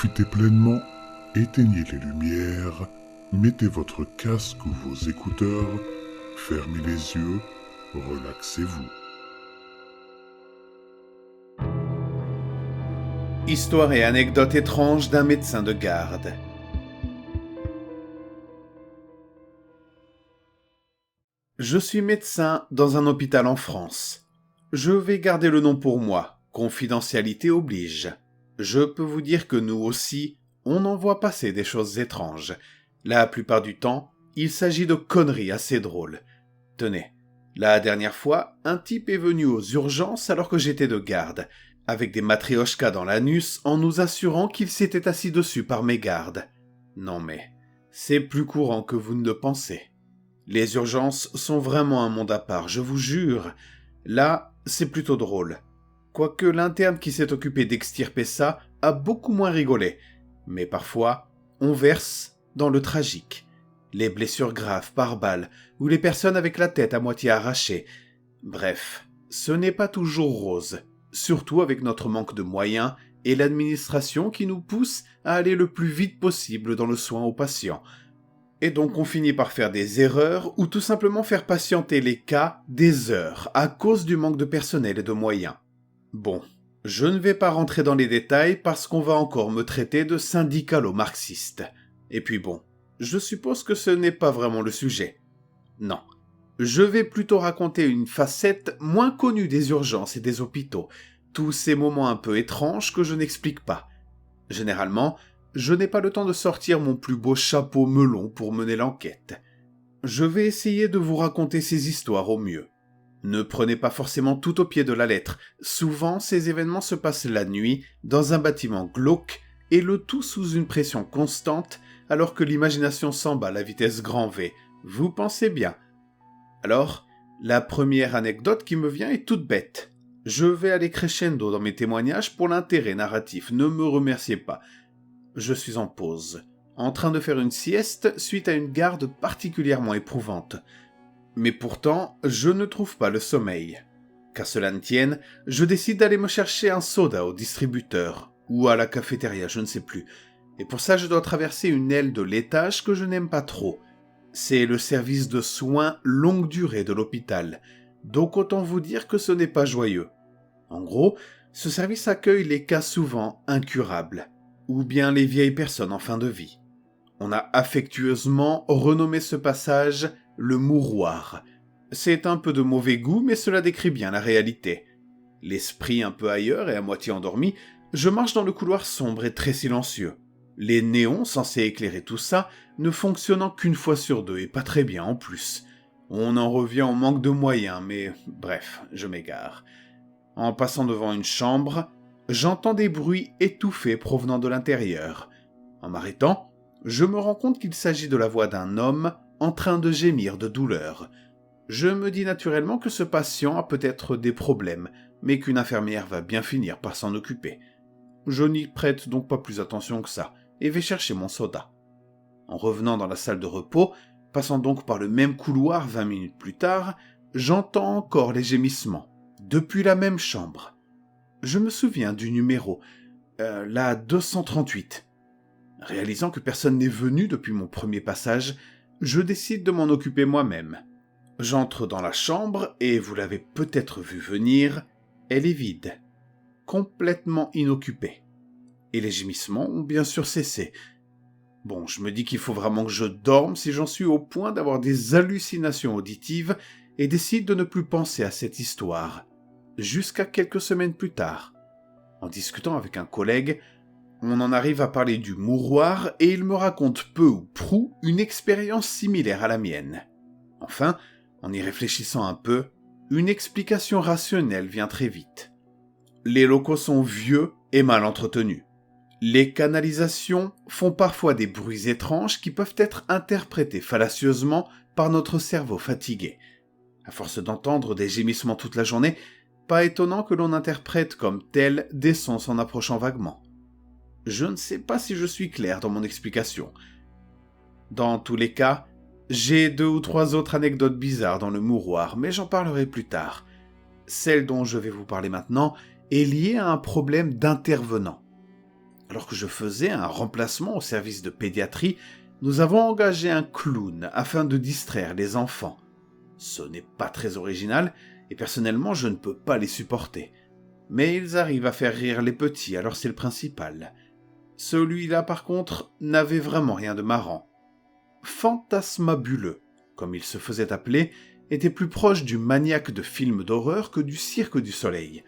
profitez pleinement, éteignez les lumières, mettez votre casque ou vos écouteurs, fermez les yeux, relaxez-vous. Histoire et anecdote étrange d'un médecin de garde. Je suis médecin dans un hôpital en France. Je vais garder le nom pour moi, confidentialité oblige. Je peux vous dire que nous aussi, on en voit passer des choses étranges. La plupart du temps, il s'agit de conneries assez drôles. Tenez, la dernière fois, un type est venu aux urgences alors que j'étais de garde, avec des matrioshkas dans l'anus en nous assurant qu'il s'était assis dessus par mégarde. Non mais, c'est plus courant que vous ne le pensez. Les urgences sont vraiment un monde à part, je vous jure. Là, c'est plutôt drôle. Quoique l'interne qui s'est occupé d'extirper ça a beaucoup moins rigolé. Mais parfois, on verse dans le tragique. Les blessures graves par balle, ou les personnes avec la tête à moitié arrachée. Bref, ce n'est pas toujours rose, surtout avec notre manque de moyens et l'administration qui nous pousse à aller le plus vite possible dans le soin aux patients. Et donc on finit par faire des erreurs ou tout simplement faire patienter les cas des heures à cause du manque de personnel et de moyens. Bon, je ne vais pas rentrer dans les détails parce qu'on va encore me traiter de syndicalo-marxiste. Et puis bon, je suppose que ce n'est pas vraiment le sujet. Non, je vais plutôt raconter une facette moins connue des urgences et des hôpitaux, tous ces moments un peu étranges que je n'explique pas. Généralement, je n'ai pas le temps de sortir mon plus beau chapeau melon pour mener l'enquête. Je vais essayer de vous raconter ces histoires au mieux. Ne prenez pas forcément tout au pied de la lettre. Souvent, ces événements se passent la nuit, dans un bâtiment glauque, et le tout sous une pression constante, alors que l'imagination s'emballe à vitesse grand V. Vous pensez bien. Alors, la première anecdote qui me vient est toute bête. Je vais aller crescendo dans mes témoignages pour l'intérêt narratif, ne me remerciez pas. Je suis en pause, en train de faire une sieste suite à une garde particulièrement éprouvante. Mais pourtant, je ne trouve pas le sommeil. Qu'à cela ne tienne, je décide d'aller me chercher un soda au distributeur, ou à la cafétéria, je ne sais plus. Et pour ça, je dois traverser une aile de l'étage que je n'aime pas trop. C'est le service de soins longue durée de l'hôpital, donc autant vous dire que ce n'est pas joyeux. En gros, ce service accueille les cas souvent incurables, ou bien les vieilles personnes en fin de vie. On a affectueusement renommé ce passage le mouroir. C'est un peu de mauvais goût, mais cela décrit bien la réalité. L'esprit un peu ailleurs et à moitié endormi, je marche dans le couloir sombre et très silencieux. Les néons censés éclairer tout ça ne fonctionnant qu'une fois sur deux et pas très bien en plus. On en revient au manque de moyens, mais bref, je m'égare. En passant devant une chambre, j'entends des bruits étouffés provenant de l'intérieur. En m'arrêtant, je me rends compte qu'il s'agit de la voix d'un homme en train de gémir de douleur. Je me dis naturellement que ce patient a peut-être des problèmes, mais qu'une infirmière va bien finir par s'en occuper. Je n'y prête donc pas plus attention que ça, et vais chercher mon soda. En revenant dans la salle de repos, passant donc par le même couloir 20 minutes plus tard, j'entends encore les gémissements, depuis la même chambre. Je me souviens du numéro, la 238. Réalisant que personne n'est venu depuis mon premier passage, je décide de m'en occuper moi-même. J'entre dans la chambre et vous l'avez peut-être vu venir, elle est vide, complètement inoccupée. Et les gémissements ont bien sûr cessé. Bon, je me dis qu'il faut vraiment que je dorme si j'en suis au point d'avoir des hallucinations auditives et décide de ne plus penser à cette histoire. Jusqu'à quelques semaines plus tard. En discutant avec un collègue, on en arrive à parler du mouroir et il me raconte peu ou prou une expérience similaire à la mienne. Enfin, en y réfléchissant un peu, une explication rationnelle vient très vite. Les locaux sont vieux et mal entretenus. Les canalisations font parfois des bruits étranges qui peuvent être interprétés fallacieusement par notre cerveau fatigué. À force d'entendre des gémissements toute la journée, pas étonnant que l'on interprète comme tels des sons s'en approchant vaguement. Je ne sais pas si je suis clair dans mon explication. Dans tous les cas, j'ai 2 ou 3 autres anecdotes bizarres dans le mouroir, mais j'en parlerai plus tard. Celle dont je vais vous parler maintenant est liée à un problème d'intervenant. Alors que je faisais un remplacement au service de pédiatrie, nous avons engagé un clown afin de distraire les enfants. Ce n'est pas très original, et personnellement je ne peux pas les supporter. Mais ils arrivent à faire rire les petits, alors c'est le principal. Celui-là par contre n'avait vraiment rien de marrant. Fantasmabuleux, comme il se faisait appeler, était plus proche du maniaque de films d'horreur que du Cirque du Soleil.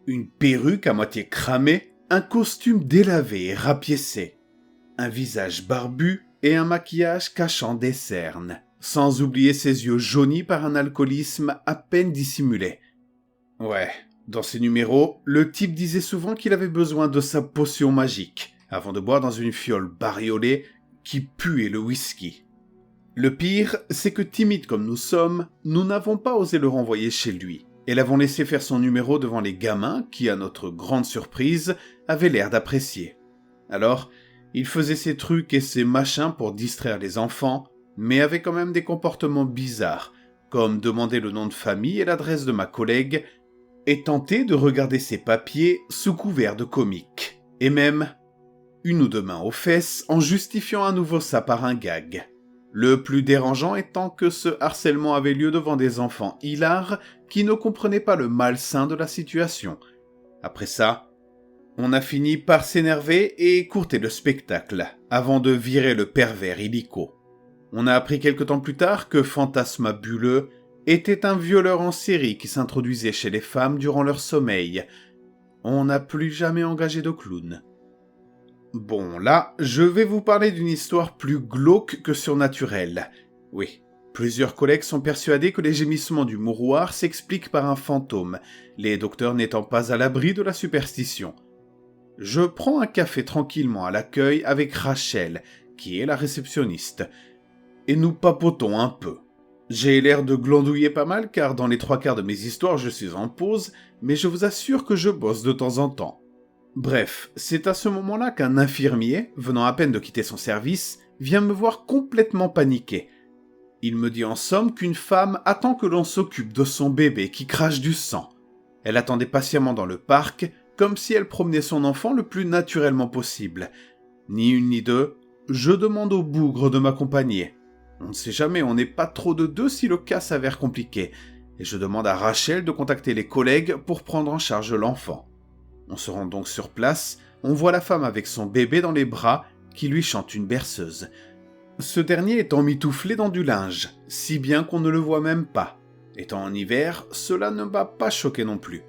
Une perruque à moitié cramée, un costume délavé et rapiécé, un visage barbu et un maquillage cachant des cernes, sans oublier ses yeux jaunis par un alcoolisme à peine dissimulé. Ouais, dans ses numéros, le type disait souvent qu'il avait besoin de sa potion magique, avant de boire dans une fiole bariolée qui puait le whisky. Le pire, c'est que timides comme nous sommes, nous n'avons pas osé le renvoyer chez lui, et l'avons laissé faire son numéro devant les gamins qui, à notre grande surprise, avaient l'air d'apprécier. Alors, il faisait ses trucs et ses machins pour distraire les enfants, mais avait quand même des comportements bizarres, comme demander le nom de famille et l'adresse de ma collègue, et tenter de regarder ses papiers sous couvert de comique, et même une ou deux mains aux fesses en justifiant à nouveau ça par un gag. Le plus dérangeant étant que ce harcèlement avait lieu devant des enfants hilars qui ne comprenaient pas le malsain de la situation. Après ça, on a fini par s'énerver et écourter le spectacle, avant de virer le pervers illico. On a appris quelque temps plus tard que Fantasmabuleux était un violeur en série qui s'introduisait chez les femmes durant leur sommeil. On n'a plus jamais engagé de clown. Bon, là, je vais vous parler d'une histoire plus glauque que surnaturelle. Oui, plusieurs collègues sont persuadés que les gémissements du mouroir s'expliquent par un fantôme, les docteurs n'étant pas à l'abri de la superstition. Je prends un café tranquillement à l'accueil avec Rachel, qui est la réceptionniste, et nous papotons un peu. J'ai l'air de glandouiller pas mal car dans les 3/4 de mes histoires je suis en pause, mais je vous assure que je bosse de temps en temps. Bref, c'est à ce moment-là qu'un infirmier, venant à peine de quitter son service, vient me voir complètement paniqué. Il me dit en somme qu'une femme attend que l'on s'occupe de son bébé qui crache du sang. Elle attendait patiemment dans le parc, comme si elle promenait son enfant le plus naturellement possible. Ni une ni deux, je demande au bougre de m'accompagner. On ne sait jamais, on n'est pas trop de deux si le cas s'avère compliqué, et je demande à Rachel de contacter les collègues pour prendre en charge l'enfant. On se rend donc sur place, on voit la femme avec son bébé dans les bras qui lui chante une berceuse. Ce dernier étant mitouflé dans du linge, si bien qu'on ne le voit même pas. Étant en hiver, cela ne m'a pas choqué non plus.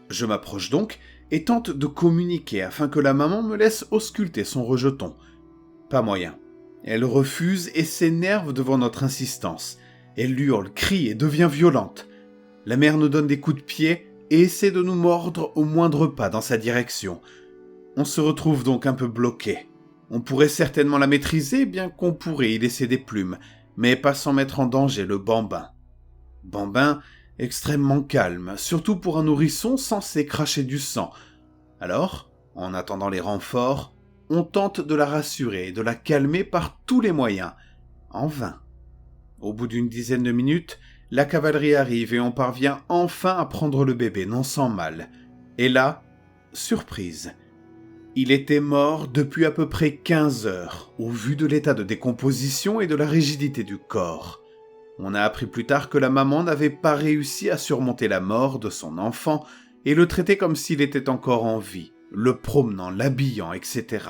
Je m'approche donc et tente de communiquer afin que la maman me laisse ausculter son rejeton. Pas moyen. Elle refuse et s'énerve devant notre insistance. Elle hurle, crie et devient violente. La mère nous donne des coups de pied et essaie de nous mordre au moindre pas dans sa direction. On se retrouve donc un peu bloqué. On pourrait certainement la maîtriser, bien qu'on pourrait y laisser des plumes, mais pas sans mettre en danger le bambin. Bambin extrêmement calme, surtout pour un nourrisson censé cracher du sang. Alors, en attendant les renforts, on tente de la rassurer et de la calmer par tous les moyens. En vain. Au bout d'une dizaine de minutes, la cavalerie arrive et on parvient enfin à prendre le bébé, non sans mal. Et là, surprise. Il était mort depuis à peu près 15 heures, au vu de l'état de décomposition et de la rigidité du corps. On a appris plus tard que la maman n'avait pas réussi à surmonter la mort de son enfant et le traitait comme s'il était encore en vie, le promenant, l'habillant, etc.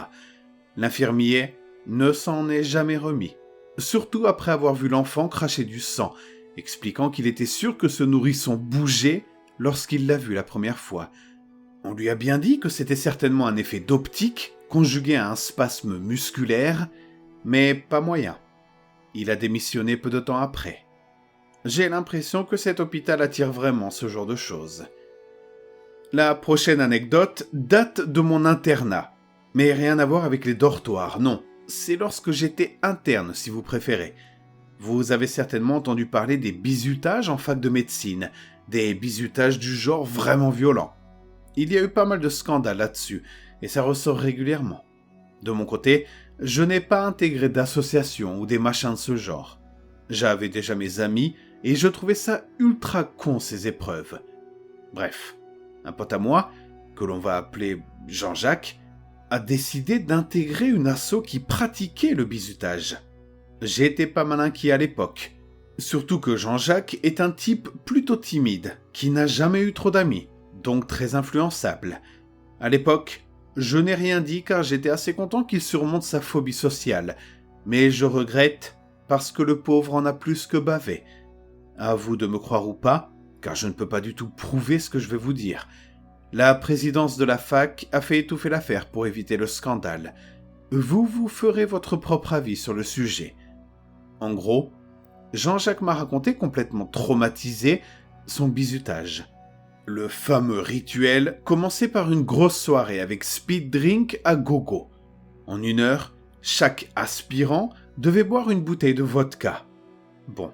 L'infirmier ne s'en est jamais remis, surtout après avoir vu l'enfant cracher du sang, expliquant qu'il était sûr que ce nourrisson bougeait lorsqu'il l'a vu la première fois. On lui a bien dit que c'était certainement un effet d'optique conjugué à un spasme musculaire, mais pas moyen. Il a démissionné peu de temps après. J'ai l'impression que cet hôpital attire vraiment ce genre de choses. La prochaine anecdote date de mon internat, mais rien à voir avec les dortoirs, non. C'est lorsque j'étais interne, si vous préférez. Vous avez certainement entendu parler des bizutages en fac de médecine, des bizutages du genre vraiment violents. Il y a eu pas mal de scandales là-dessus, et ça ressort régulièrement. De mon côté, je n'ai pas intégré d'association ou des machins de ce genre. J'avais déjà mes amis, et je trouvais ça ultra con ces épreuves. Bref, un pote à moi, que l'on va appeler Jean-Jacques, a décidé d'intégrer une asso qui pratiquait le bizutage. J'étais pas mal inquiet à l'époque. Surtout que Jean-Jacques est un type plutôt timide, qui n'a jamais eu trop d'amis, donc très influençable. À l'époque, je n'ai rien dit car j'étais assez content qu'il surmonte sa phobie sociale, mais je regrette parce que le pauvre en a plus que bavé. À vous de me croire ou pas, car je ne peux pas du tout prouver ce que je vais vous dire. La présidence de la fac a fait étouffer l'affaire pour éviter le scandale. Vous ferez votre propre avis sur le sujet. En gros, Jean-Jacques m'a raconté complètement traumatisé son bizutage. Le fameux rituel commençait par une grosse soirée avec speed drink à gogo. En 1 heure, chaque aspirant devait boire une bouteille de vodka. Bon,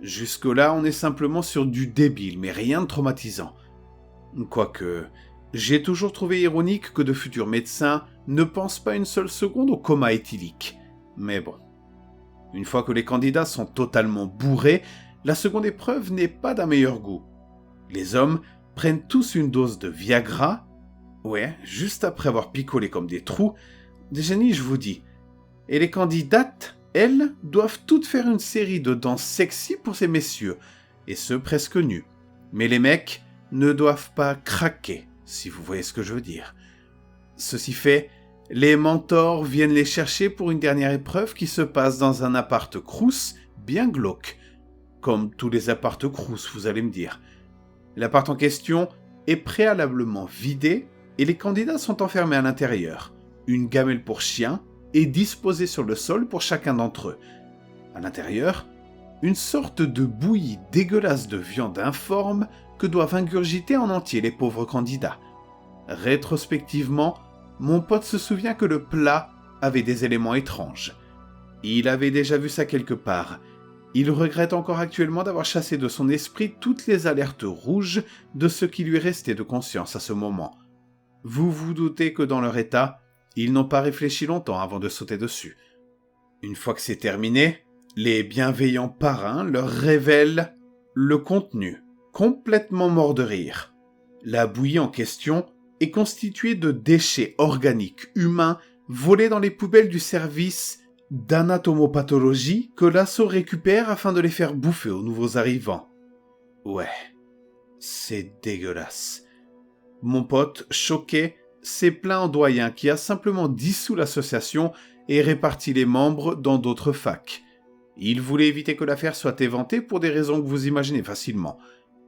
jusque-là on est simplement sur du débile, mais rien de traumatisant. Quoique, j'ai toujours trouvé ironique que de futurs médecins ne pensent pas une seule seconde au coma éthylique. Mais bon. Une fois que les candidats sont totalement bourrés, la seconde épreuve n'est pas d'un meilleur goût. Les hommes prennent tous une dose de Viagra, juste après avoir picolé comme des trous, des génies je vous dis. Et les candidates, elles, doivent toutes faire une série de danses sexy pour ces messieurs, et ce presque nus. Mais les mecs ne doivent pas craquer, si vous voyez ce que je veux dire. Ceci fait, les mentors viennent les chercher pour une dernière épreuve qui se passe dans un appart crous bien glauque. Comme tous les appart crous, vous allez me dire. L'appart en question est préalablement vidé et les candidats sont enfermés à l'intérieur. Une gamelle pour chien est disposée sur le sol pour chacun d'entre eux. À l'intérieur, une sorte de bouillie dégueulasse de viande informe que doivent ingurgiter en entier les pauvres candidats. Rétrospectivement, mon pote se souvient que le plat avait des éléments étranges. Il avait déjà vu ça quelque part. Il regrette encore actuellement d'avoir chassé de son esprit toutes les alertes rouges de ce qui lui restait de conscience à ce moment. Vous vous doutez que dans leur état, ils n'ont pas réfléchi longtemps avant de sauter dessus. Une fois que c'est terminé, les bienveillants parrains leur révèlent le contenu, complètement mort de rire. La bouillie en question est constituée de déchets organiques humains volés dans les poubelles du service d'anatomopathologie que l'assaut récupère afin de les faire bouffer aux nouveaux arrivants. C'est dégueulasse. Mon pote, choqué, s'est plaint au doyen qui a simplement dissous l'association et réparti les membres dans d'autres facs. Il voulait éviter que l'affaire soit éventée pour des raisons que vous imaginez facilement.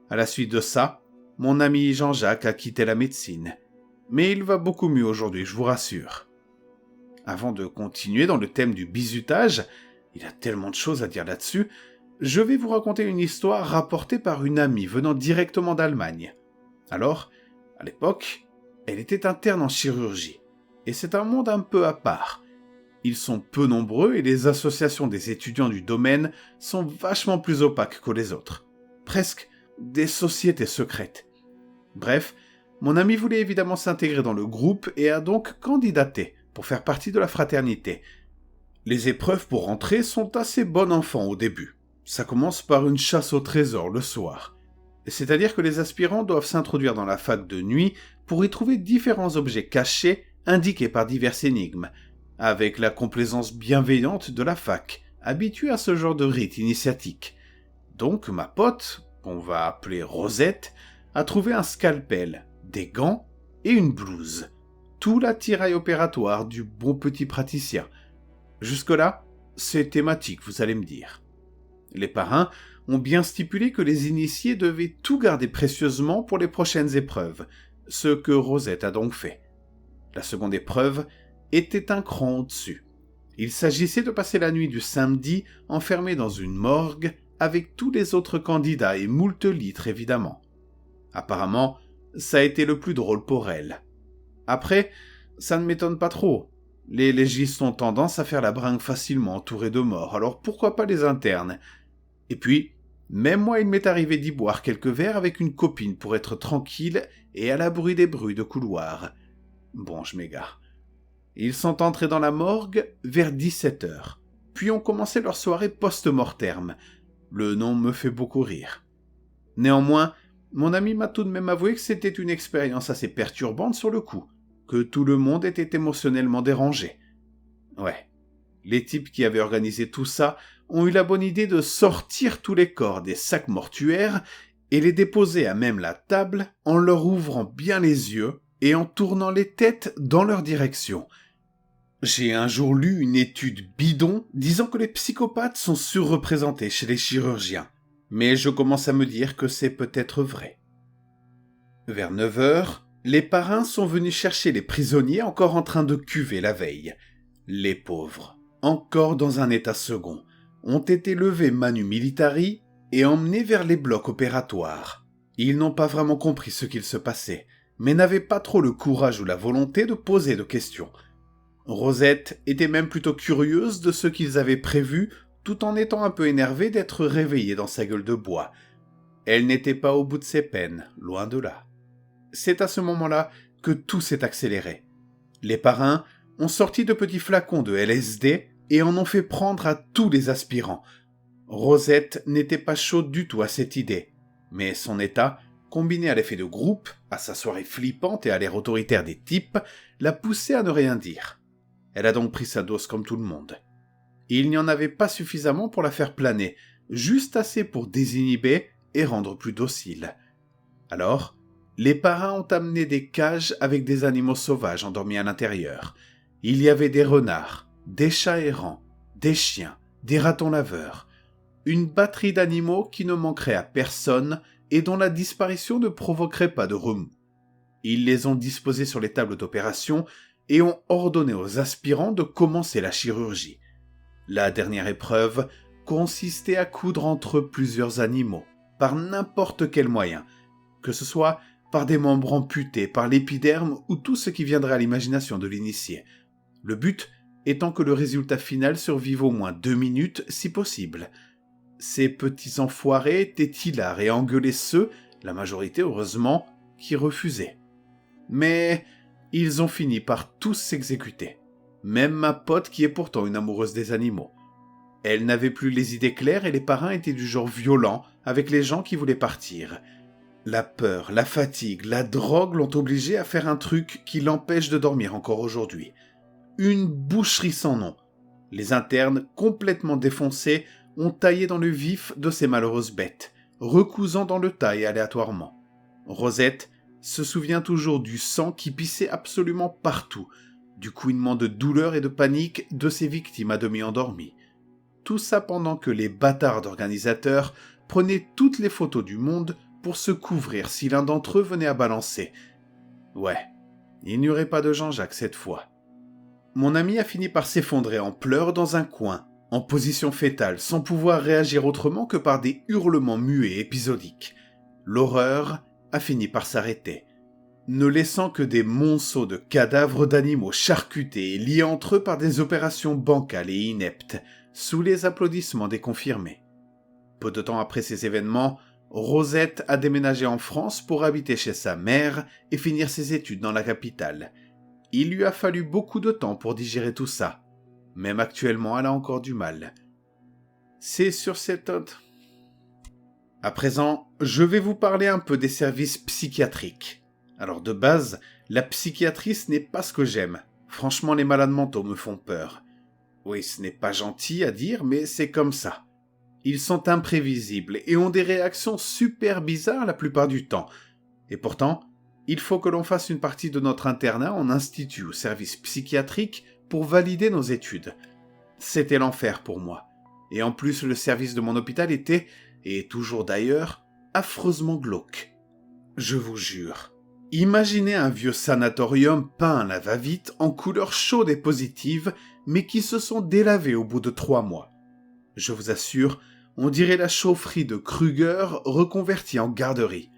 À la suite de ça, mon ami Jean-Jacques a quitté la médecine. Mais il va beaucoup mieux aujourd'hui, je vous rassure. Avant de continuer dans le thème du bizutage, il y a tellement de choses à dire là-dessus, je vais vous raconter une histoire rapportée par une amie venant directement d'Allemagne. Alors, à l'époque, elle était interne en chirurgie. Et c'est un monde un peu à part. Ils sont peu nombreux et les associations des étudiants du domaine sont vachement plus opaques que les autres. Presque des sociétés secrètes. Bref, mon ami voulait évidemment s'intégrer dans le groupe et a donc candidaté pour faire partie de la fraternité. Les épreuves pour rentrer sont assez bon enfant au début. Ça commence par une chasse au trésor le soir. C'est-à-dire que les aspirants doivent s'introduire dans la fac de nuit pour y trouver différents objets cachés indiqués par diverses énigmes, avec la complaisance bienveillante de la fac, habituée à ce genre de rite initiatique. Donc ma pote, qu'on va appeler Rosette, a trouvé un scalpel, des gants et une blouse. Tout l'attirail opératoire du bon petit praticien. Jusque-là, c'est thématique, vous allez me dire. Les parrains ont bien stipulé que les initiés devaient tout garder précieusement pour les prochaines épreuves, ce que Rosette a donc fait. La seconde épreuve était un cran au-dessus. Il s'agissait de passer la nuit du samedi enfermé dans une morgue avec tous les autres candidats et moult litres évidemment. Apparemment, ça a été le plus drôle pour elle. Après, ça ne m'étonne pas trop. Les légistes ont tendance à faire la bringue facilement entourés de morts, alors pourquoi pas les internes? Et puis, même moi il m'est arrivé d'y boire quelques verres avec une copine pour être tranquille et à l'abri des bruits de couloir. Bon, je m'égare. Ils sont entrés dans la morgue vers 17h, puis ont commencé leur soirée post-mortem. Le nom me fait beaucoup rire. Néanmoins, mon ami m'a tout de même avoué que c'était une expérience assez perturbante sur le coup, que tout le monde était émotionnellement dérangé. Ouais, les types qui avaient organisé tout ça ont eu la bonne idée de sortir tous les corps des sacs mortuaires et les déposer à même la table en leur ouvrant bien les yeux et en tournant les têtes dans leur direction. J'ai un jour lu une étude bidon disant que les psychopathes sont surreprésentés chez les chirurgiens, mais je commence à me dire que c'est peut-être vrai. Vers 9h, les parrains sont venus chercher les prisonniers encore en train de cuver la veille. Les pauvres, encore dans un état second, ont été levés manu militari et emmenés vers les blocs opératoires. Ils n'ont pas vraiment compris ce qu'il se passait, mais n'avaient pas trop le courage ou la volonté de poser de questions. Rosette était même plutôt curieuse de ce qu'ils avaient prévu, tout en étant un peu énervée d'être réveillée dans sa gueule de bois. Elle n'était pas au bout de ses peines, loin de là. C'est à ce moment-là que tout s'est accéléré. Les parrains ont sorti de petits flacons de LSD et en ont fait prendre à tous les aspirants. Rosette n'était pas chaude du tout à cette idée, mais son état, combiné à l'effet de groupe, à sa soirée flippante et à l'air autoritaire des types, l'a poussée à ne rien dire. Elle a donc pris sa dose comme tout le monde. Il n'y en avait pas suffisamment pour la faire planer, juste assez pour désinhiber et rendre plus docile. Alors, les parrains ont amené des cages avec des animaux sauvages endormis à l'intérieur. Il y avait des renards, des chats errants, des chiens, des ratons laveurs. Une batterie d'animaux qui ne manquerait à personne et dont la disparition ne provoquerait pas de remous. Ils les ont disposés sur les tables d'opération et ont ordonné aux aspirants de commencer la chirurgie. La dernière épreuve consistait à coudre entre eux plusieurs animaux, par n'importe quel moyen, que ce soit par des membres amputés, par l'épiderme ou tout ce qui viendrait à l'imagination de l'initié. Le but étant que le résultat final survive au moins 2 minutes si possible. Ces petits enfoirés étaient hilars et engueulaient ceux, la majorité heureusement, qui refusaient. Mais ils ont fini par tous s'exécuter. Même ma pote qui est pourtant une amoureuse des animaux. Elle n'avait plus les idées claires et les parrains étaient du genre violent avec les gens qui voulaient partir. La peur, la fatigue, la drogue l'ont obligé à faire un truc qui l'empêche de dormir encore aujourd'hui. Une boucherie sans nom. Les internes, complètement défoncés, ont taillé dans le vif de ces malheureuses bêtes, recousant dans le taille aléatoirement. Rosette se souvient toujours du sang qui pissait absolument partout, du couinement de douleur et de panique de ses victimes à demi endormies. Tout ça pendant que les bâtards d'organisateurs prenaient toutes les photos du monde pour se couvrir si l'un d'entre eux venait à balancer. Ouais, il n'y aurait pas de Jean-Jacques cette fois. Mon ami a fini par s'effondrer en pleurs dans un coin, en position fétale, sans pouvoir réagir autrement que par des hurlements muets épisodiques. L'horreur a fini par s'arrêter, ne laissant que des monceaux de cadavres d'animaux charcutés et liés entre eux par des opérations bancales et ineptes, sous les applaudissements des confirmés. Peu de temps après ces événements, Rosette a déménagé en France pour habiter chez sa mère et finir ses études dans la capitale. Il lui a fallu beaucoup de temps pour digérer tout ça. Même actuellement, elle a encore du mal. C'est sur cette note. À présent, je vais vous parler un peu des services psychiatriques. Alors de base, la psychiatrie ce n'est pas ce que j'aime. Franchement, les malades mentaux me font peur. Oui, ce n'est pas gentil à dire, mais c'est comme ça. Ils sont imprévisibles et ont des réactions super bizarres la plupart du temps. Et pourtant, il faut que l'on fasse une partie de notre internat en institut ou service psychiatrique pour valider nos études. C'était l'enfer pour moi. Et en plus, le service de mon hôpital était, et est toujours d'ailleurs, affreusement glauque. Je vous jure. Imaginez un vieux sanatorium peint à la va-vite en couleurs chaudes et positives, mais qui se sont délavés au bout de 3 mois. Je vous assure, on dirait la chaufferie de Kruger reconvertie en garderie.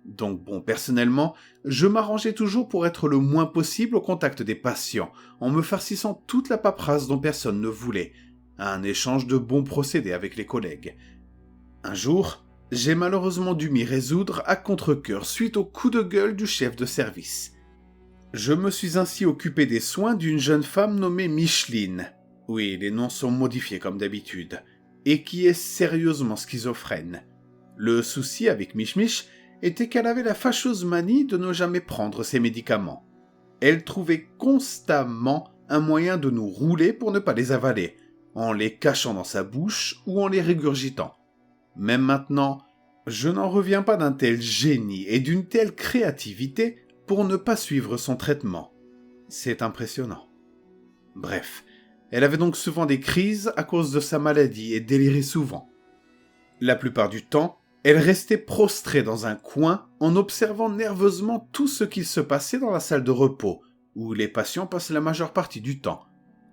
Donc bon, personnellement, je m'arrangeais toujours pour être le moins possible au contact des patients, en me farcissant toute la paperasse dont personne ne voulait, à un échange de bons procédés avec les collègues. Un jour, j'ai malheureusement dû m'y résoudre à contre-cœur suite au coup de gueule du chef de service. Je me suis ainsi occupé des soins d'une jeune femme nommée Micheline. Oui, les noms sont modifiés comme d'habitude, et qui est sérieusement schizophrène. Le souci avec Mich était qu'elle avait la fâcheuse manie de ne jamais prendre ses médicaments. Elle trouvait constamment un moyen de nous rouler pour ne pas les avaler, en les cachant dans sa bouche ou en les régurgitant. Même maintenant, je n'en reviens pas d'un tel génie et d'une telle créativité pour ne pas suivre son traitement. C'est impressionnant. Bref, elle avait donc souvent des crises à cause de sa maladie et délirait souvent. La plupart du temps, elle restait prostrée dans un coin en observant nerveusement tout ce qu'il se passait dans la salle de repos, où les patients passent la majeure partie du temps.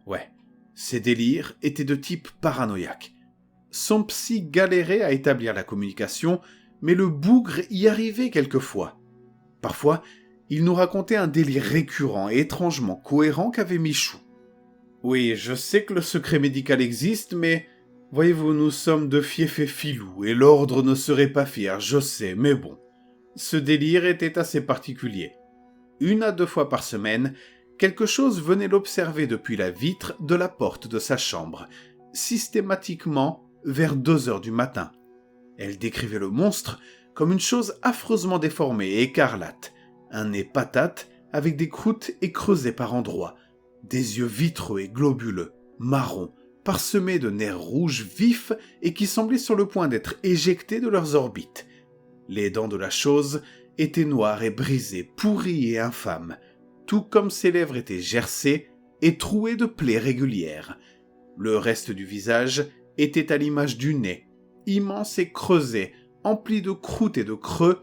Ouais, ses délires étaient de type paranoïaque. Son psy galérait à établir la communication, mais le bougre y arrivait quelquefois. Parfois, il nous racontait un délire récurrent et étrangement cohérent qu'avait Michou. Oui, je sais que le secret médical existe, mais voyez-vous, nous sommes de fief et filou, et l'ordre ne serait pas fier, je sais, mais bon. Ce délire était assez particulier. 1 à 2 fois par semaine, quelque chose venait l'observer depuis la vitre de la porte de sa chambre, systématiquement vers 2 heures du matin. Elle décrivait le monstre comme une chose affreusement déformée et écarlate, un nez patate avec des croûtes et creusées par endroits, des yeux vitreux et globuleux, marrons, parsemés de nerfs rouges vifs et qui semblaient sur le point d'être éjectés de leurs orbites. Les dents de la chose étaient noires et brisées, pourries et infâmes, tout comme ses lèvres étaient gercées et trouées de plaies régulières. Le reste du visage était à l'image du nez, immense et creusé, empli de croûtes et de creux,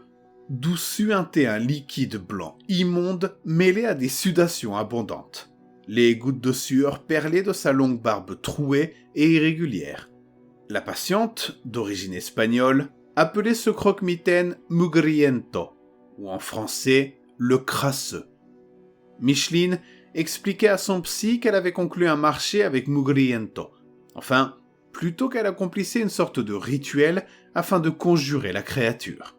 d'où suintait un liquide blanc, immonde, mêlé à des sudations abondantes. Les gouttes de sueur perlaient de sa longue barbe trouée et irrégulière. La patiente, d'origine espagnole, appelait ce croque-mitaine mugriento, ou en français, le crasseux. Micheline expliquait à son psy qu'elle avait conclu un marché avec Mugriento. Enfin, plutôt qu'elle accomplissait une sorte de rituel afin de conjurer la créature.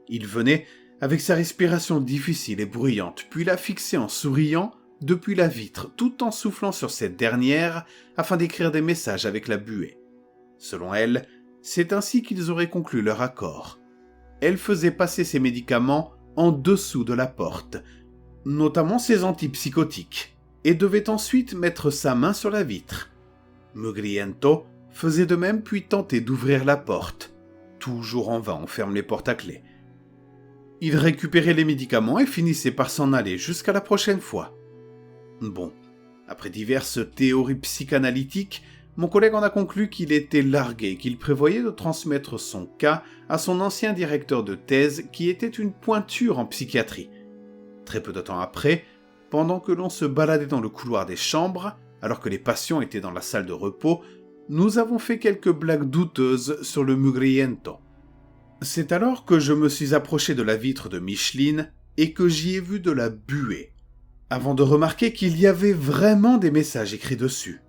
Il venait avec sa respiration difficile et bruyante, puis la fixait en souriant depuis la vitre, tout en soufflant sur cette dernière afin d'écrire des messages avec la buée. Selon elle, c'est ainsi qu'ils auraient conclu leur accord. Elle faisait passer ses médicaments en dessous de la porte, notamment ses antipsychotiques, et devait ensuite mettre sa main sur la vitre. Mugriento faisait de même puis tentait d'ouvrir la porte. Toujours en vain, on ferme les portes à clé. Il récupérait les médicaments et finissait par s'en aller jusqu'à la prochaine fois. Bon, après diverses théories psychanalytiques, mon collègue en a conclu qu'il était largué et qu'il prévoyait de transmettre son cas à son ancien directeur de thèse qui était une pointure en psychiatrie. Très peu de temps après, pendant que l'on se baladait dans le couloir des chambres, alors que les patients étaient dans la salle de repos, nous avons fait quelques blagues douteuses sur le Mugriento. C'est alors que je me suis approché de la vitre de Micheline et que j'y ai vu de la buée, avant de remarquer qu'il y avait vraiment des messages écrits dessus.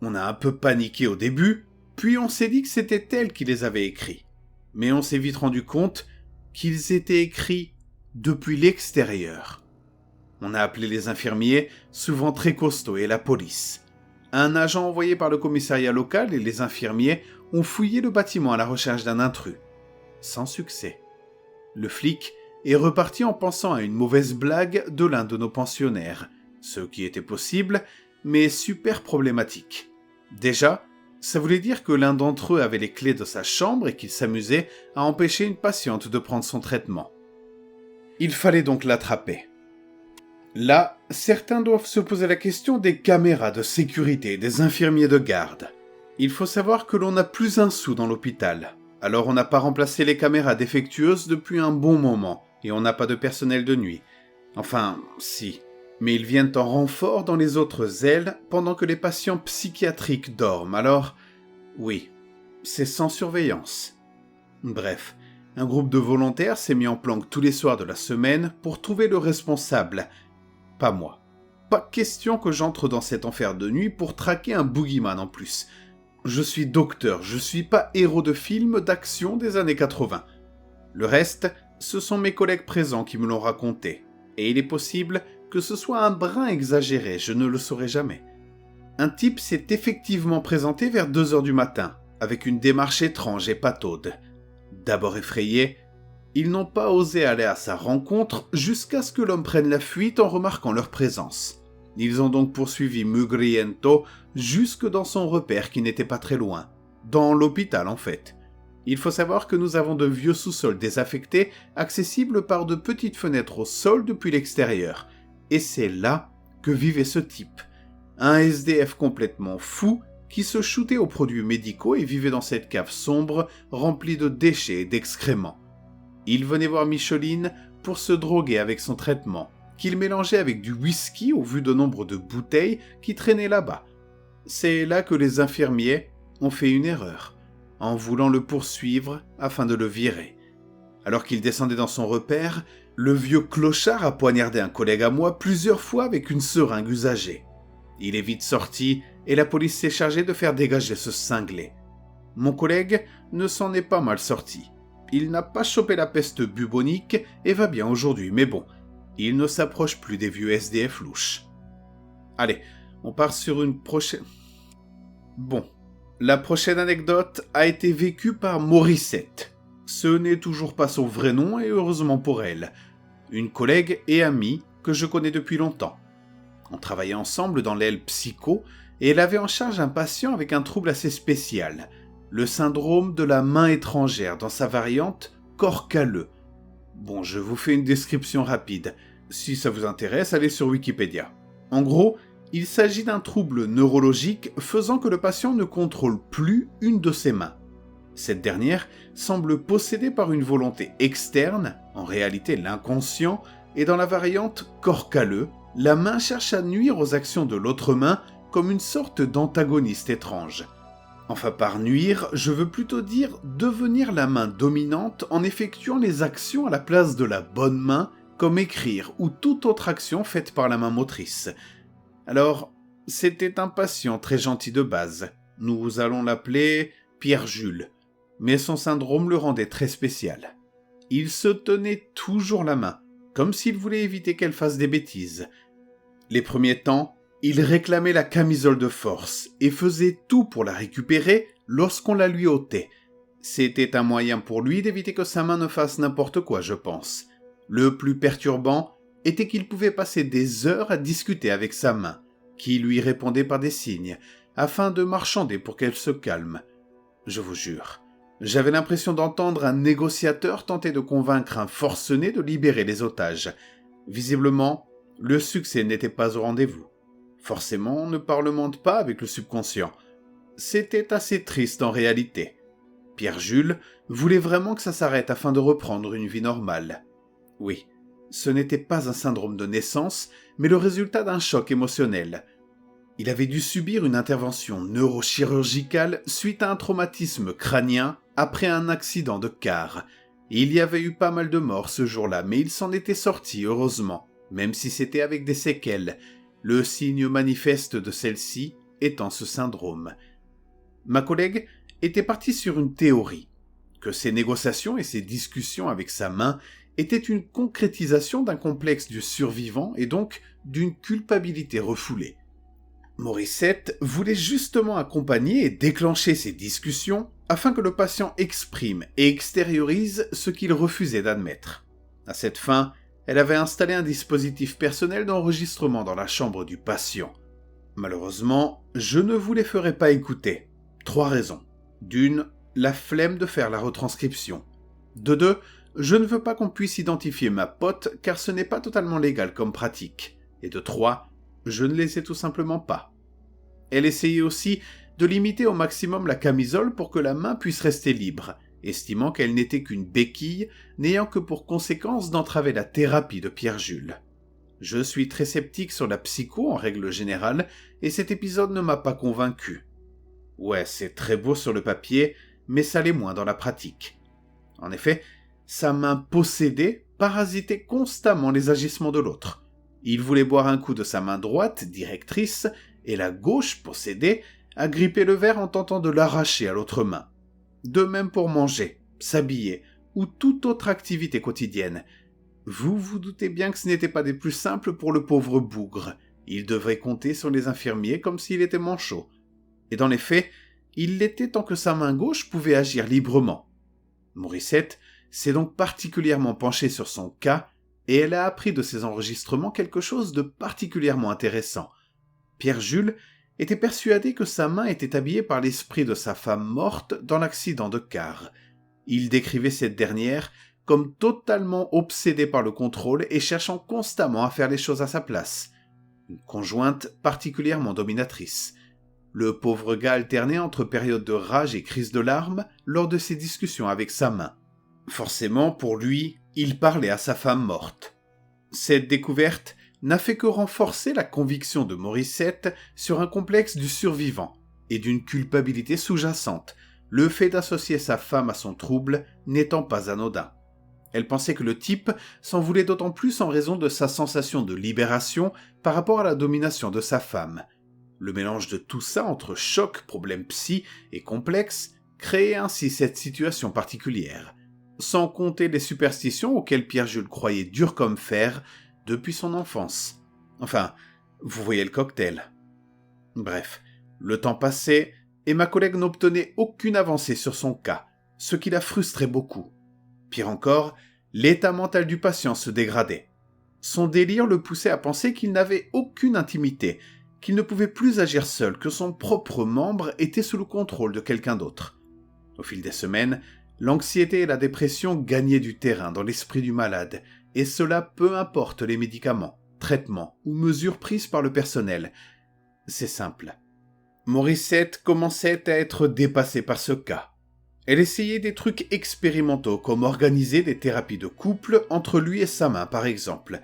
On a un peu paniqué au début, puis on s'est dit que c'était elle qui les avait écrits. Mais on s'est vite rendu compte qu'ils étaient écrits depuis l'extérieur. On a appelé les infirmiers, souvent très costauds, et la police. Un agent envoyé par le commissariat local et les infirmiers ont fouillé le bâtiment à la recherche d'un intrus. Sans succès. Le flic est reparti en pensant à une mauvaise blague de l'un de nos pensionnaires, ce qui était possible, mais super problématique. Déjà, ça voulait dire que l'un d'entre eux avait les clés de sa chambre et qu'il s'amusait à empêcher une patiente de prendre son traitement. Il fallait donc l'attraper. Là, certains doivent se poser la question des caméras de sécurité et des infirmiers de garde. Il faut savoir que l'on n'a plus un sou dans l'hôpital, alors on n'a pas remplacé les caméras défectueuses depuis un bon moment, et on n'a pas de personnel de nuit. Enfin, si, mais ils viennent en renfort dans les autres ailes pendant que les patients psychiatriques dorment, alors, oui, c'est sans surveillance. Bref, un groupe de volontaires s'est mis en planque tous les soirs de la semaine pour trouver le responsable. Pas moi. Pas question que j'entre dans cet enfer de nuit pour traquer un boogeyman en plus. Je suis docteur, je suis pas héros de film d'action des années 80. Le reste, ce sont mes collègues présents qui me l'ont raconté. Et il est possible que ce soit un brin exagéré, je ne le saurai jamais. Un type s'est effectivement présenté vers 2 heures du matin, avec une démarche étrange et pataude. D'abord effrayé, Ils n'ont pas osé aller à sa rencontre jusqu'à ce que l'homme prenne la fuite en remarquant leur présence. Ils ont donc poursuivi Mugriento jusque dans son repère qui n'était pas très loin. Dans l'hôpital en fait. Il faut savoir que nous avons de vieux sous-sols désaffectés, accessibles par de petites fenêtres au sol depuis l'extérieur. Et c'est là que vivait ce type. Un SDF complètement fou qui se shootait aux produits médicaux et vivait dans cette cave sombre remplie de déchets et d'excréments. Il venait voir Micheline pour se droguer avec son traitement, qu'il mélangeait avec du whisky au vu de nombre de bouteilles qui traînaient là-bas. C'est là que les infirmiers ont fait une erreur, en voulant le poursuivre afin de le virer. Alors qu'il descendait dans son repère, le vieux clochard a poignardé un collègue à moi plusieurs fois avec une seringue usagée. Il est vite sorti et la police s'est chargée de faire dégager ce cinglé. Mon collègue ne s'en est pas mal sorti. Il n'a pas chopé la peste bubonique et va bien aujourd'hui, mais bon, il ne s'approche plus des vieux SDF louches. Allez, on part sur une prochaine... Bon, la prochaine anecdote a été vécue par Morissette. Ce n'est toujours pas son vrai nom et heureusement pour elle. Une collègue et amie que je connais depuis longtemps. On travaillait ensemble dans l'aile psycho et elle avait en charge un patient avec un trouble assez spécial. Le syndrome de la main étrangère dans sa variante corps calleux. Bon, je vous fais une description rapide. Si ça vous intéresse, allez sur Wikipédia. En gros, il s'agit d'un trouble neurologique faisant que le patient ne contrôle plus une de ses mains. Cette dernière semble possédée par une volonté externe, en réalité l'inconscient, et dans la variante corps calleux, la main cherche à nuire aux actions de l'autre main comme une sorte d'antagoniste étrange. Enfin, par nuire, je veux plutôt dire devenir la main dominante en effectuant les actions à la place de la bonne main, comme écrire ou toute autre action faite par la main motrice. Alors, c'était un patient très gentil de base. Nous allons l'appeler Pierre-Jules. Mais son syndrome le rendait très spécial. Il se tenait toujours la main, comme s'il voulait éviter qu'elle fasse des bêtises. Les premiers temps, il réclamait la camisole de force et faisait tout pour la récupérer lorsqu'on la lui ôtait. C'était un moyen pour lui d'éviter que sa main ne fasse n'importe quoi, je pense. Le plus perturbant était qu'il pouvait passer des heures à discuter avec sa main, qui lui répondait par des signes, afin de marchander pour qu'elle se calme. Je vous jure, j'avais l'impression d'entendre un négociateur tenter de convaincre un forcené de libérer les otages. Visiblement, le succès n'était pas au rendez-vous. Forcément, on ne parlemente pas avec le subconscient. C'était assez triste en réalité. Pierre-Jules voulait vraiment que ça s'arrête afin de reprendre une vie normale. Oui, ce n'était pas un syndrome de naissance, mais le résultat d'un choc émotionnel. Il avait dû subir une intervention neurochirurgicale suite à un traumatisme crânien après un accident de car. Il y avait eu pas mal de morts ce jour-là, mais il s'en était sorti heureusement, même si c'était avec des séquelles, le signe manifeste de celle-ci étant ce syndrome. Ma collègue était partie sur une théorie, que ses négociations et ses discussions avec sa main étaient une concrétisation d'un complexe du survivant et donc d'une culpabilité refoulée. Morissette voulait justement accompagner et déclencher ces discussions afin que le patient exprime et extériorise ce qu'il refusait d'admettre. À cette fin, elle avait installé un dispositif personnel d'enregistrement dans la chambre du patient. Malheureusement, je ne vous les ferai pas écouter. 3 raisons. D'une, la flemme de faire la retranscription. De 2, je ne veux pas qu'on puisse identifier ma pote car ce n'est pas totalement légal comme pratique. Et de 3, je ne les ai tout simplement pas. Elle essayait aussi de limiter au maximum la camisole pour que la main puisse rester libre, estimant qu'elle n'était qu'une béquille, n'ayant que pour conséquence d'entraver la thérapie de Pierre-Jules. Je suis très sceptique sur la psycho en règle générale, et cet épisode ne m'a pas convaincu. Ouais, c'est très beau sur le papier, mais ça l'est moins dans la pratique. En effet, sa main possédée parasitait constamment les agissements de l'autre. Il voulait boire un coup de sa main droite, directrice, et la gauche, possédée, agrippait le verre en tentant de l'arracher à l'autre main. De même pour manger, s'habiller ou toute autre activité quotidienne. Vous vous doutez bien que ce n'était pas des plus simples pour le pauvre bougre. Il devrait compter sur les infirmiers comme s'il était manchot. Et dans les faits, il l'était tant que sa main gauche pouvait agir librement. Morissette s'est donc particulièrement penchée sur son cas et elle a appris de ses enregistrements quelque chose de particulièrement intéressant. Pierre-Jules était persuadé que sa main était habillée par l'esprit de sa femme morte dans l'accident de car. Il décrivait cette dernière comme totalement obsédée par le contrôle et cherchant constamment à faire les choses à sa place. Une conjointe particulièrement dominatrice. Le pauvre gars alternait entre périodes de rage et crises de larmes lors de ses discussions avec sa main. Forcément, pour lui, il parlait à sa femme morte. Cette découverte n'a fait que renforcer la conviction de Morissette sur un complexe du survivant et d'une culpabilité sous-jacente, le fait d'associer sa femme à son trouble n'étant pas anodin. Elle pensait que le type s'en voulait d'autant plus en raison de sa sensation de libération par rapport à la domination de sa femme. Le mélange de tout ça entre choc, problème psy et complexe créait ainsi cette situation particulière. Sans compter les superstitions auxquelles Pierre-Jules croyait dur comme fer depuis son enfance. Enfin, vous voyez le cocktail. Bref, le temps passait et ma collègue n'obtenait aucune avancée sur son cas, ce qui la frustrait beaucoup. Pire encore, l'état mental du patient se dégradait. Son délire le poussait à penser qu'il n'avait aucune intimité, qu'il ne pouvait plus agir seul, que son propre membre était sous le contrôle de quelqu'un d'autre. Au fil des semaines, l'anxiété et la dépression gagnaient du terrain dans l'esprit du malade, et cela peu importe les médicaments, traitements ou mesures prises par le personnel. C'est simple. Morissette commençait à être dépassée par ce cas. Elle essayait des trucs expérimentaux comme organiser des thérapies de couple entre lui et sa main par exemple.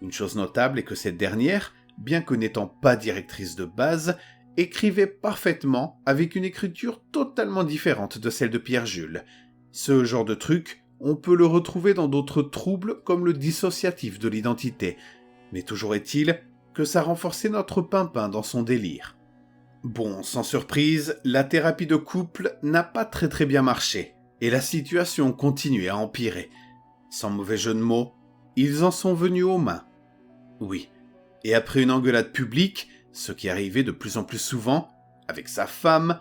Une chose notable est que cette dernière, bien que n'étant pas directrice de base, écrivait parfaitement avec une écriture totalement différente de celle de Pierre-Jules. Ce genre de truc, on peut le retrouver dans d'autres troubles comme le dissociatif de l'identité. Mais toujours est-il que ça renforçait notre pimpin dans son délire. Bon, sans surprise, la thérapie de couple n'a pas très bien marché, et la situation continuait à empirer. Sans mauvais jeu de mots, ils en sont venus aux mains. Oui, et après une engueulade publique, ce qui arrivait de plus en plus souvent, avec sa femme,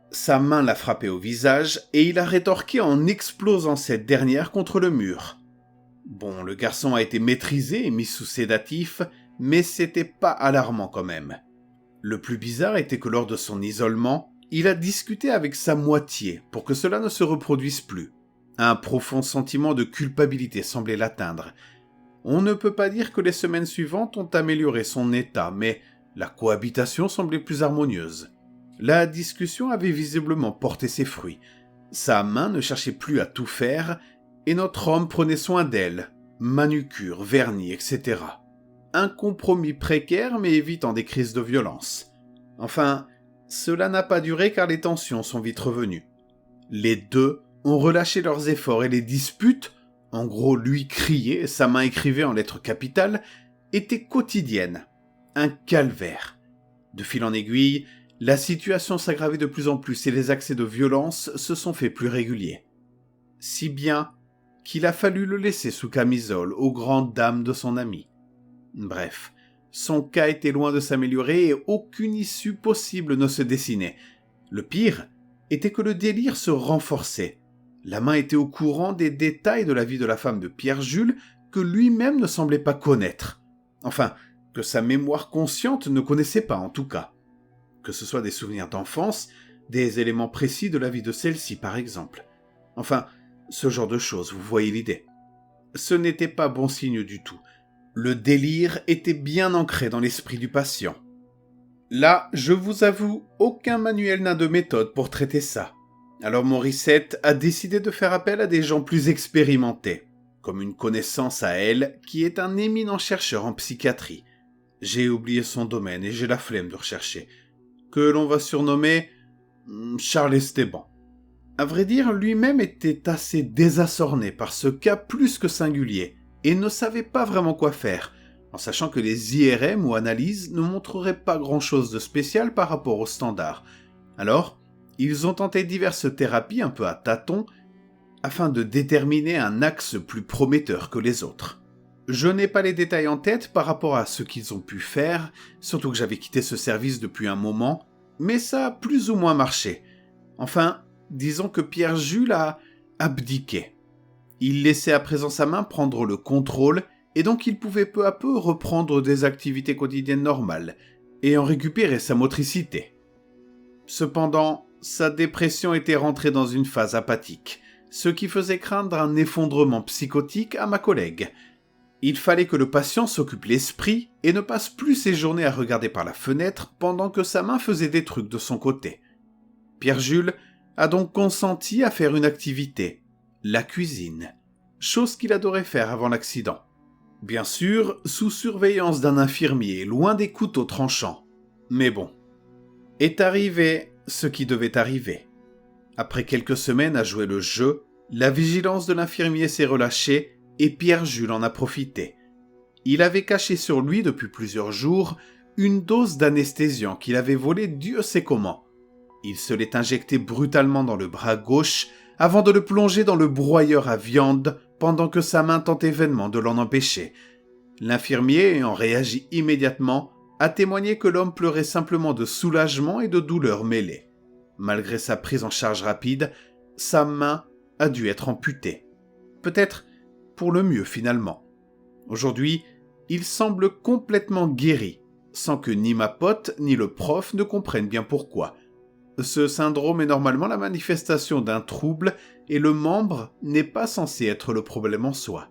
sa main l'a frappé au visage et il a rétorqué en explosant cette dernière contre le mur. Bon, le garçon a été maîtrisé et mis sous sédatif, mais c'était pas alarmant quand même. Le plus bizarre était que lors de son isolement, il a discuté avec sa moitié pour que cela ne se reproduise plus. Un profond sentiment de culpabilité semblait l'atteindre. On ne peut pas dire que les semaines suivantes ont amélioré son état, mais la cohabitation semblait plus harmonieuse. La discussion avait visiblement porté ses fruits. Sa main ne cherchait plus à tout faire, et notre homme prenait soin d'elle, manucure, vernis, etc. Un compromis précaire mais évitant des crises de violence. Enfin, cela n'a pas duré car les tensions sont vite revenues. Les deux ont relâché leurs efforts et les disputes, en gros lui criait, sa main écrivait en lettres capitales, étaient quotidiennes. Un calvaire. De fil en aiguille, la situation s'aggravait de plus en plus et les accès de violence se sont faits plus réguliers. Si bien qu'il a fallu le laisser sous camisole aux grandes dames de son ami. Bref, son cas était loin de s'améliorer et aucune issue possible ne se dessinait. Le pire était que le délire se renforçait. La main était au courant des détails de la vie de la femme de Pierre-Jules que lui-même ne semblait pas connaître. Enfin, que sa mémoire consciente ne connaissait pas en tout cas. Que ce soit des souvenirs d'enfance, des éléments précis de la vie de celle-ci par exemple. Enfin, ce genre de choses, vous voyez l'idée. Ce n'était pas bon signe du tout. Le délire était bien ancré dans l'esprit du patient. Là, je vous avoue, aucun manuel n'a de méthode pour traiter ça. Alors Morissette a décidé de faire appel à des gens plus expérimentés, comme une connaissance à elle qui est un éminent chercheur en psychiatrie. J'ai oublié son domaine et j'ai la flemme de rechercher. Que l'on va surnommer Charles Esteban. À vrai dire, lui-même était assez désassorné par ce cas plus que singulier et ne savait pas vraiment quoi faire, en sachant que les IRM ou analyses ne montreraient pas grand-chose de spécial par rapport aux standards. Alors, ils ont tenté diverses thérapies un peu à tâtons afin de déterminer un axe plus prometteur que les autres. Je n'ai pas les détails en tête par rapport à ce qu'ils ont pu faire, surtout que j'avais quitté ce service depuis un moment, mais ça a plus ou moins marché. Enfin, disons que Pierre-Jules a abdiqué. Il laissait à présent sa main prendre le contrôle et donc il pouvait peu à peu reprendre des activités quotidiennes normales et en récupérer sa motricité. Cependant, sa dépression était rentrée dans une phase apathique, ce qui faisait craindre un effondrement psychotique à ma collègue. Il fallait que le patient s'occupe l'esprit et ne passe plus ses journées à regarder par la fenêtre pendant que sa main faisait des trucs de son côté. Pierre-Jules a donc consenti à faire une activité, la cuisine, chose qu'il adorait faire avant l'accident. Bien sûr, sous surveillance d'un infirmier, loin des couteaux tranchants. Mais bon. Est arrivé ce qui devait arriver. Après quelques semaines à jouer le jeu, la vigilance de l'infirmier s'est relâchée et Pierre-Jules en a profité. Il avait caché sur lui depuis plusieurs jours une dose d'anesthésiant qu'il avait volée Dieu sait comment. Il se l'est injecté brutalement dans le bras gauche avant de le plonger dans le broyeur à viande pendant que sa main tentait vainement de l'en empêcher. L'infirmier, ayant réagi immédiatement, a témoigné que l'homme pleurait simplement de soulagement et de douleur mêlée. Malgré sa prise en charge rapide, sa main a dû être amputée. Peut-être pour le mieux finalement. Aujourd'hui, il semble complètement guéri, sans que ni ma pote ni le prof ne comprennent bien pourquoi. Ce syndrome est normalement la manifestation d'un trouble et le membre n'est pas censé être le problème en soi.